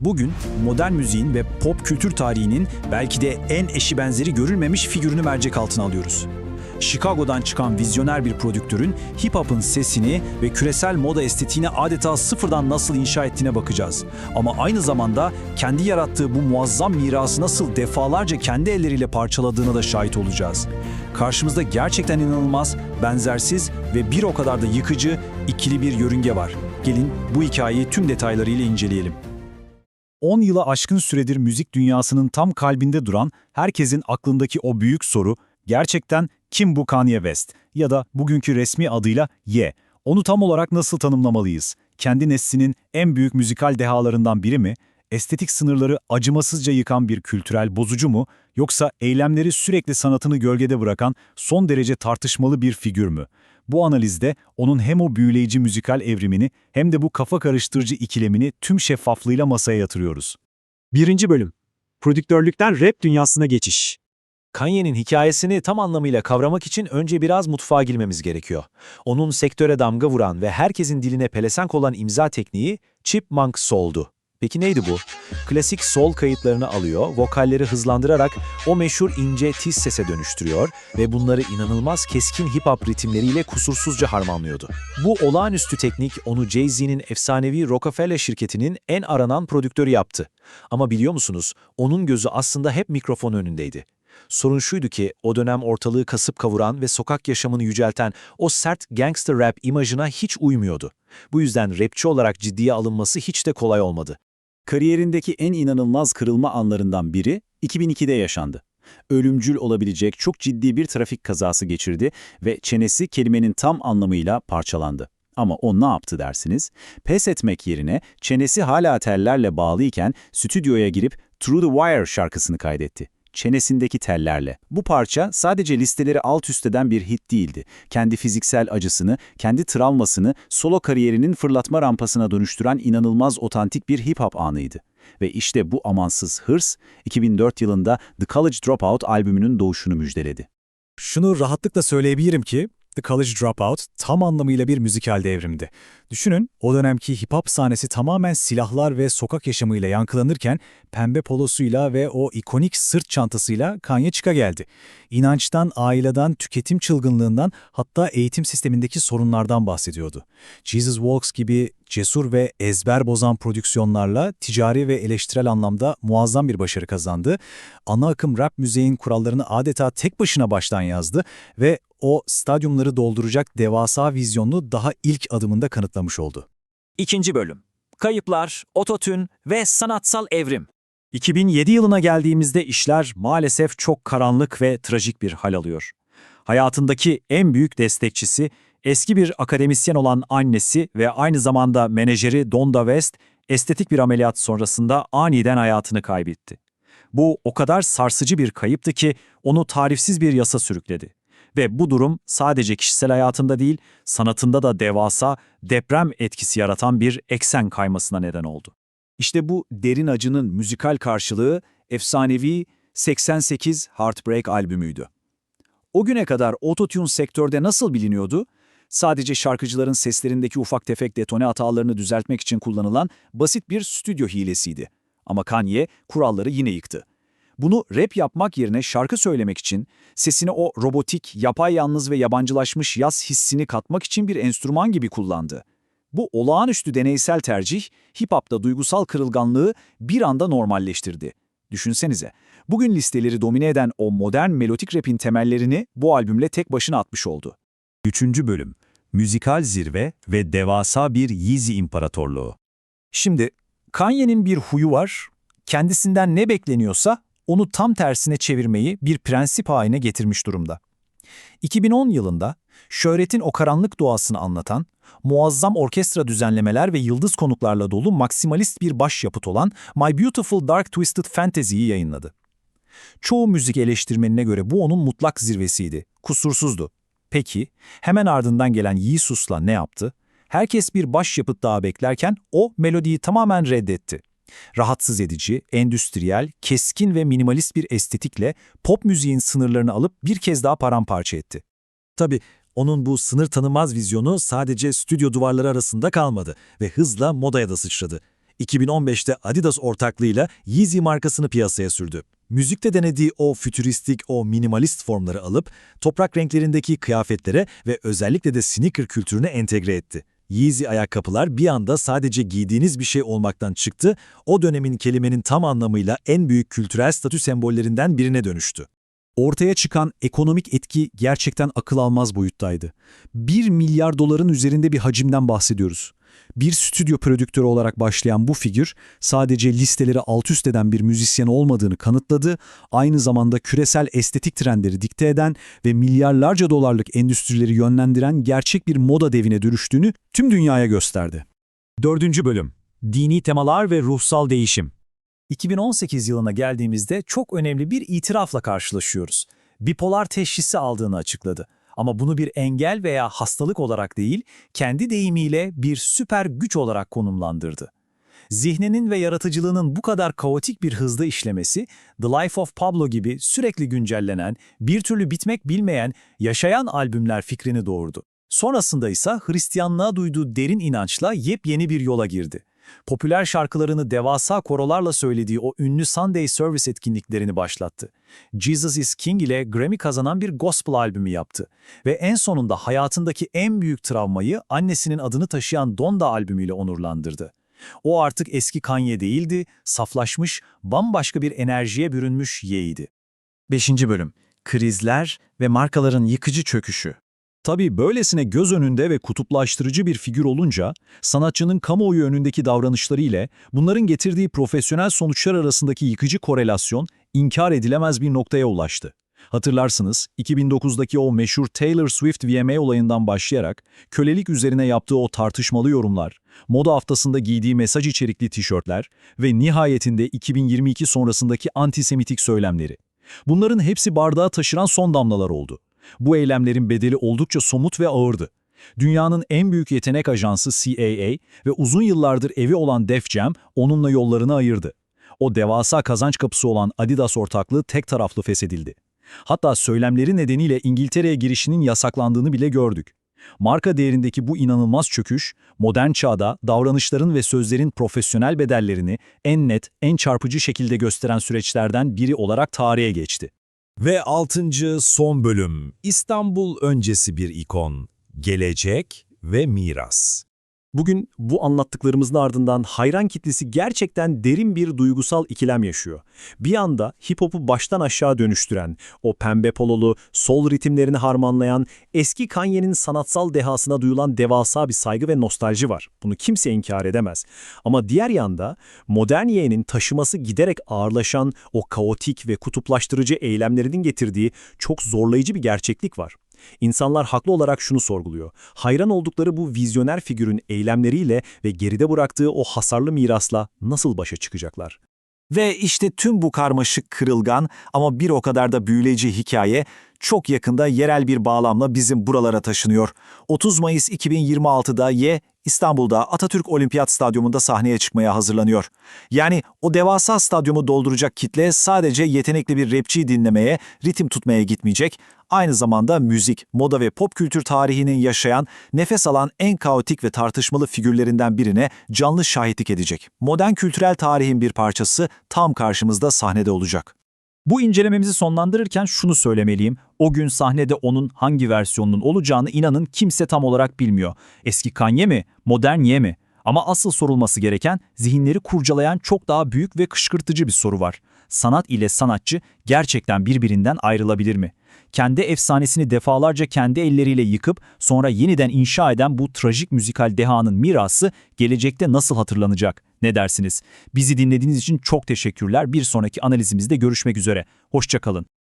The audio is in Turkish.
Bugün modern müziğin ve pop kültür tarihinin belki de en eşi benzeri görülmemiş figürünü mercek altına alıyoruz. Chicago'dan çıkan vizyoner bir prodüktörün hip-hop'ın sesini ve küresel moda estetiğini adeta sıfırdan nasıl inşa ettiğine bakacağız. Ama aynı zamanda kendi yarattığı bu muazzam mirası nasıl defalarca kendi elleriyle parçaladığına da şahit olacağız. Karşımızda gerçekten inanılmaz, benzersiz ve bir o kadar da yıkıcı ikili bir yörünge var. Gelin bu hikayeyi tüm detaylarıyla inceleyelim. 10 yıla aşkın süredir müzik dünyasının tam kalbinde duran, herkesin aklındaki o büyük soru, gerçekten kim bu Kanye West? Ya da bugünkü resmi adıyla Ye. Onu tam olarak nasıl tanımlamalıyız? Kendi neslinin en büyük müzikal dehalarından biri mi? Estetik sınırları acımasızca yıkan bir kültürel bozucu mu? Yoksa eylemleri sürekli sanatını gölgede bırakan son derece tartışmalı bir figür mü? Bu analizde onun hem o büyüleyici müzikal evrimini hem de bu kafa karıştırıcı ikilemini tüm şeffaflığıyla masaya yatırıyoruz. 1. Bölüm. Prodüktörlükten rap dünyasına geçiş. Kanye'nin hikayesini tam anlamıyla kavramak için önce biraz mutfağa girmemiz gerekiyor. Onun sektöre damga vuran ve herkesin diline pelesenk olan imza tekniği Chipmunk Soul'du. Peki neydi bu? Klasik soul kayıtlarını alıyor, vokalleri hızlandırarak o meşhur ince tiz sese dönüştürüyor ve bunları inanılmaz keskin hip-hop ritimleriyle kusursuzca harmanlıyordu. Bu olağanüstü teknik onu Jay-Z'nin efsanevi Rockefeller şirketinin en aranan prodüktörü yaptı. Ama biliyor musunuz, onun gözü aslında hep mikrofon önündeydi. Sorun şuydu ki o dönem ortalığı kasıp kavuran ve sokak yaşamını yücelten o sert gangster rap imajına hiç uymuyordu. Bu yüzden rapçi olarak ciddiye alınması hiç de kolay olmadı. Kariyerindeki en inanılmaz kırılma anlarından biri 2002'de yaşandı. Ölümcül olabilecek çok ciddi bir trafik kazası geçirdi ve çenesi kelimenin tam anlamıyla parçalandı. Ama o ne yaptı dersiniz? Pes etmek yerine çenesi hala tellerle bağlıyken stüdyoya girip Through the Wire şarkısını kaydetti. Çenesindeki tellerle. Bu parça sadece listeleri alt üst eden bir hit değildi. Kendi fiziksel acısını, kendi travmasını solo kariyerinin fırlatma rampasına dönüştüren inanılmaz otantik bir hip-hop anıydı. Ve işte bu amansız hırs, 2004 yılında The College Dropout albümünün doğuşunu müjdeledi. Şunu rahatlıkla söyleyebilirim ki, The College Dropout tam anlamıyla bir müzikal devrimdi. Düşünün, o dönemki hip-hop sahnesi tamamen silahlar ve sokak yaşamıyla yankılanırken, pembe polosuyla ve o ikonik sırt çantasıyla Kanye çıka geldi. İnançtan, aileden, tüketim çılgınlığından, hatta eğitim sistemindeki sorunlardan bahsediyordu. Jesus Walks gibi cesur ve ezber bozan prodüksiyonlarla ticari ve eleştirel anlamda muazzam bir başarı kazandı. Ana akım rap müziğin kurallarını adeta tek başına baştan yazdı ve o stadyumları dolduracak devasa vizyonunu daha ilk adımında kanıtlamış oldu. 2. Bölüm. Kayıplar, ototün ve sanatsal evrim. 2007 yılına geldiğimizde işler maalesef çok karanlık ve trajik bir hal alıyor. Hayatındaki en büyük destekçisi, eski bir akademisyen olan annesi ve aynı zamanda menajeri Donda West, estetik bir ameliyat sonrasında aniden hayatını kaybetti. Bu o kadar sarsıcı bir kayıptı ki onu tarifsiz bir yasa sürükledi. Ve bu durum sadece kişisel hayatında değil, sanatında da devasa, deprem etkisi yaratan bir eksen kaymasına neden oldu. İşte bu derin acının müzikal karşılığı efsanevi 88 Heartbreak albümüydü. O güne kadar ototune sektörde nasıl biliniyordu? Sadece şarkıcıların seslerindeki ufak tefek detone hatalarını düzeltmek için kullanılan basit bir stüdyo hilesiydi. Ama Kanye kuralları yine yıktı. Bunu rap yapmak yerine şarkı söylemek için, sesine o robotik, yapay yalnız ve yabancılaşmış yaz hissini katmak için bir enstrüman gibi kullandı. Bu olağanüstü deneysel tercih, hip-hop'ta duygusal kırılganlığı bir anda normalleştirdi. Düşünsenize, bugün listeleri domine eden o modern melodik rap'in temellerini bu albümle tek başına atmış oldu. 3. Bölüm. Müzikal zirve ve devasa bir Yeezy imparatorluğu. Şimdi, Kanye'nin bir huyu var, kendisinden ne bekleniyorsa onu tam tersine çevirmeyi bir prensip haline getirmiş durumda. 2010 yılında şöhretin o karanlık doğasını anlatan, muazzam orkestra düzenlemeler ve yıldız konuklarla dolu maksimalist bir başyapıt olan My Beautiful Dark Twisted Fantasy'yi yayınladı. Çoğu müzik eleştirmenine göre bu onun mutlak zirvesiydi, kusursuzdu. Peki, hemen ardından gelen Yeesus'la ne yaptı? Herkes bir başyapıt daha beklerken o melodiyi tamamen reddetti. Rahatsız edici, endüstriyel, keskin ve minimalist bir estetikle pop müziğin sınırlarını alıp bir kez daha paramparça etti. Tabii onun bu sınır tanımaz vizyonu sadece stüdyo duvarları arasında kalmadı ve hızla modaya da sıçradı. 2015'te Adidas ortaklığıyla Yeezy markasını piyasaya sürdü. Müzikte denediği o fütüristik, o minimalist formları alıp toprak renklerindeki kıyafetlere ve özellikle de sneaker kültürüne entegre etti. Yeezy ayakkabılar bir anda sadece giydiğiniz bir şey olmaktan çıktı, o dönemin kelimenin tam anlamıyla en büyük kültürel statü sembollerinden birine dönüştü. Ortaya çıkan ekonomik etki gerçekten akıl almaz boyuttaydı. 1 milyar doların üzerinde bir hacimden bahsediyoruz. Bir stüdyo prodüktörü olarak başlayan bu figür sadece listeleri alt üst eden bir müzisyen olmadığını kanıtladı, aynı zamanda küresel estetik trendleri dikte eden ve milyarlarca dolarlık endüstrileri yönlendiren gerçek bir moda devine dönüştüğünü tüm dünyaya gösterdi. 4. Bölüm. Dini temalar ve ruhsal değişim. 2018 yılına geldiğimizde çok önemli bir itirafla karşılaşıyoruz. Bipolar teşhisi aldığını açıkladı. Ama bunu bir engel veya hastalık olarak değil, kendi deyimiyle bir süper güç olarak konumlandırdı. Zihninin ve yaratıcılığının bu kadar kaotik bir hızda işlemesi, The Life of Pablo gibi sürekli güncellenen, bir türlü bitmek bilmeyen, yaşayan albümler fikrini doğurdu. Sonrasında ise Hristiyanlığa duyduğu derin inançla yepyeni bir yola girdi. Popüler şarkılarını devasa korolarla söylediği o ünlü Sunday Service etkinliklerini başlattı. Jesus is King ile Grammy kazanan bir gospel albümü yaptı. Ve en sonunda hayatındaki en büyük travmayı annesinin adını taşıyan Donda albümüyle onurlandırdı. O artık eski Kanye değildi, saflaşmış, bambaşka bir enerjiye bürünmüş Ye'ydi. 5. Bölüm. Krizler ve markaların yıkıcı çöküşü. Tabii böylesine göz önünde ve kutuplaştırıcı bir figür olunca, sanatçının kamuoyu önündeki davranışları ile bunların getirdiği profesyonel sonuçlar arasındaki yıkıcı korelasyon inkar edilemez bir noktaya ulaştı. Hatırlarsınız, 2009'daki o meşhur Taylor Swift VMA olayından başlayarak kölelik üzerine yaptığı o tartışmalı yorumlar, moda haftasında giydiği mesaj içerikli tişörtler ve nihayetinde 2022 sonrasındaki antisemitik söylemleri. Bunların hepsi bardağa taşıran son damlalar oldu. Bu eylemlerin bedeli oldukça somut ve ağırdı. Dünyanın en büyük yetenek ajansı CAA ve uzun yıllardır evi olan Def Jam onunla yollarını ayırdı. O devasa kazanç kapısı olan Adidas ortaklığı tek taraflı feshedildi. Hatta söylemleri nedeniyle İngiltere'ye girişinin yasaklandığını bile gördük. Marka değerindeki bu inanılmaz çöküş, modern çağda davranışların ve sözlerin profesyonel bedellerini en net, en çarpıcı şekilde gösteren süreçlerden biri olarak tarihe geçti. Ve 6. son bölüm. İstanbul öncesi bir ikon. Gelecek ve miras. Bugün bu anlattıklarımızın ardından hayran kitlesi gerçekten derin bir duygusal ikilem yaşıyor. Bir anda hip-hop'u baştan aşağı dönüştüren, o pembe pololu, soul ritimlerini harmanlayan, eski Kanye'nin sanatsal dehasına duyulan devasa bir saygı ve nostalji var. Bunu kimse inkar edemez. Ama diğer yanda modern Ye'nin taşıması giderek ağırlaşan o kaotik ve kutuplaştırıcı eylemlerinin getirdiği çok zorlayıcı bir gerçeklik var. İnsanlar haklı olarak şunu sorguluyor. Hayran oldukları bu vizyoner figürün eylemleriyle ve geride bıraktığı o hasarlı mirasla nasıl başa çıkacaklar? Ve işte tüm bu karmaşık, kırılgan ama bir o kadar da büyüleyici hikaye çok yakında yerel bir bağlamla bizim buralara taşınıyor. 30 Mayıs 2026'da Ye, İstanbul'da Atatürk Olimpiyat Stadyumunda sahneye çıkmaya hazırlanıyor. Yani o devasa stadyumu dolduracak kitle sadece yetenekli bir rapçiyi dinlemeye, ritim tutmaya gitmeyecek. Aynı zamanda müzik, moda ve pop kültür tarihinin yaşayan, nefes alan en kaotik ve tartışmalı figürlerinden birine canlı şahitlik edecek. Modern kültürel tarihin bir parçası tam karşımızda sahnede olacak. Bu incelememizi sonlandırırken şunu söylemeliyim. O gün sahnede onun hangi versiyonunun olacağını inanın kimse tam olarak bilmiyor. Eski Kanye mi, modern Ye mi? Ama asıl sorulması gereken zihinleri kurcalayan çok daha büyük ve kışkırtıcı bir soru var. Sanat ile sanatçı gerçekten birbirinden ayrılabilir mi? Kendi efsanesini defalarca kendi elleriyle yıkıp sonra yeniden inşa eden bu trajik müzikal dehanın mirası gelecekte nasıl hatırlanacak? Ne dersiniz? Bizi dinlediğiniz için çok teşekkürler. Bir sonraki analizimizde görüşmek üzere. Hoşça kalın.